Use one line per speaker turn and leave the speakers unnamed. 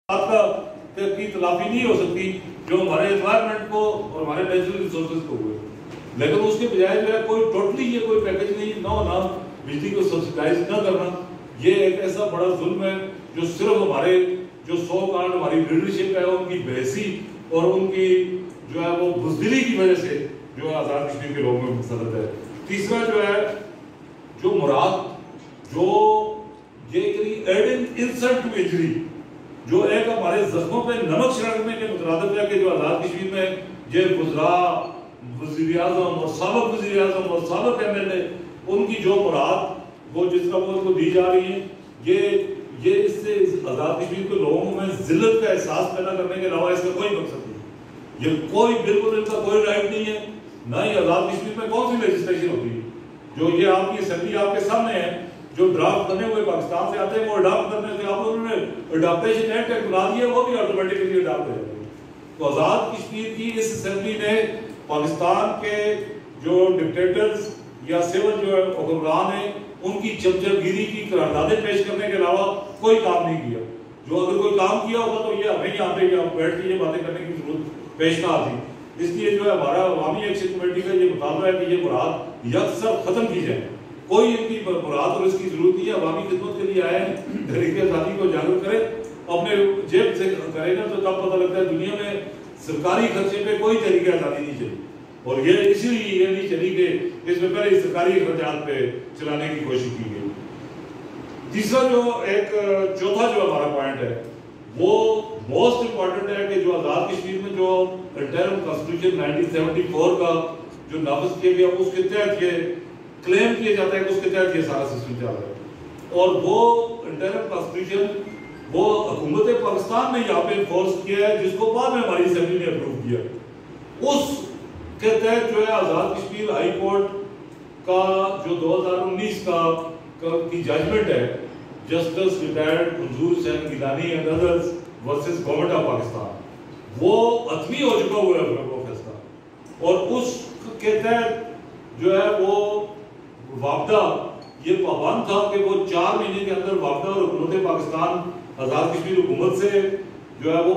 کی تلافی نہیں ہو سکتی جو ہمارے انوائرمنٹ کو اور ہمارے نیچرل ریسورسز کو ہوئے، لیکن اس کے بجائے جو ہے کوئی ٹوٹلی یہ کوئی پیکج نہیں نہ ہونا، بجلی کو سبسڈائز نہ کرنا، یہ ایک ایسا بڑا ظلم ہے جو صرف ہمارے جو سو کارڈ ہماری لیڈرشپ ہے ان کی بحثی اور ان کی جو ہے وہ بزدلی کی وجہ سے جو ہے آزاد کشمیر کے لوگوں میں مسلط ہے۔ تیسرا جو ہے جو مراد جو یہ ایڈنگ انسلٹ ٹو انجری جو ایک ہمارے زخموں پہ نمک چھڑکنے کے مترادف ہے کہ جو آزاد کشمیر میں یہ وزراء، وزیر اعظم اور سابق وزیر اعظم اور سابق ایم ایل اے ان کی جو مراد وہ جس طرح وہ ان کو دی جا رہی ہیں، یہ اس سے آزاد کشمیر کے لوگوں میں ذلت کا احساس پیدا کرنے کے علاوہ اس کا کوئی مقصد نہیں۔ یہ کوئی بالکل ان کا کوئی رائٹ نہیں ہے، نہ ہی آزاد کشمیر میں کون سی لیجسلیشن ہوتی ہے جو یہ آپ کی اسمبلی آپ کے سامنے ہے جو ڈرافٹ کرنے ہوئے پاکستان سے آتے ہیں، وہ اڈاپٹ کرنے سے آپ لوگوں نے اڈاپٹیشن ایکٹ بنا دیا، وہ بھی آٹومیٹکلی اڈاپٹ ہو جاتی ہے۔ تو آزاد کشمیر کی اس اسمبلی نے پاکستان کے جو ڈکٹیٹرز یا سول جو حکمران ہیں ان کی چمچگیری کی قراردادیں پیش کرنے کے علاوہ کوئی کام نہیں کیا۔ جو اگر کوئی کام کیا ہوگا تو یہ ہمیں یہاں پہ بیٹھ کے یہ باتیں کرنے کی ضرورت پیش نہ آتی۔ اس لیے جو ہے ہمارا عوامی ایکشن کمیٹی کا یہ مطالبہ ہے کہ یہ مراد یکسر ختم کی جائے، کوئی ان کی مراد اور اس کی ضرورت نہیں ہے۔ عوامی خدمت کے لیے آئے ہیں، تحریک آزادی کو جاگرک کرے، اپنے جیب سے کرے گا تو تب پتہ لگتا ہے دنیا میں سرکاری خرچے پہ کوئی تحریک آزادی نہیں چلی، اور یہ اسی لیے یہ نہیں چلی کہ اس میں پہلے سرکاری اخراجات پہ چلانے کی کوشش کی گئی۔ تیسرا جو ایک چوتھا جو ہمارا پوائنٹ ہے وہ موسٹ امپورٹنٹ ہے کہ جو آزاد کشمیر میں جو انٹرم کانسٹیٹیوشن 1974 کا جو نافذ کیا گیا اس کے تحت یہ کلیم کیا جاتا ہے کہ اس کے تحت یہ سارا سسٹم چل رہا ہے، اور وہ انٹرم کانسٹیٹیوشن وہ حکومت پاکستان نے یہاں پہ انفورس کیا ہے جس کو بعد میں ہماری اسمبلی نے اپروو کیا۔ اس کے تحت جو ہے آزاد کشمیر ہائی کورٹ کا جو 2019 کی ججمنٹ ہے justice retired Manzoor Hussain Gilani and others versus government of Pakistan, وہ حتمی ہو چکا ہوا ہے وہ فیصلہ، اور اس کے تحت جو ہے وہ وابدہ یہ پابند تھا کہ وہ 4 مہینے کے اندر وابدہ اور حکومت پاکستان آزاد کشمیر حکومت سے جو ہے وہ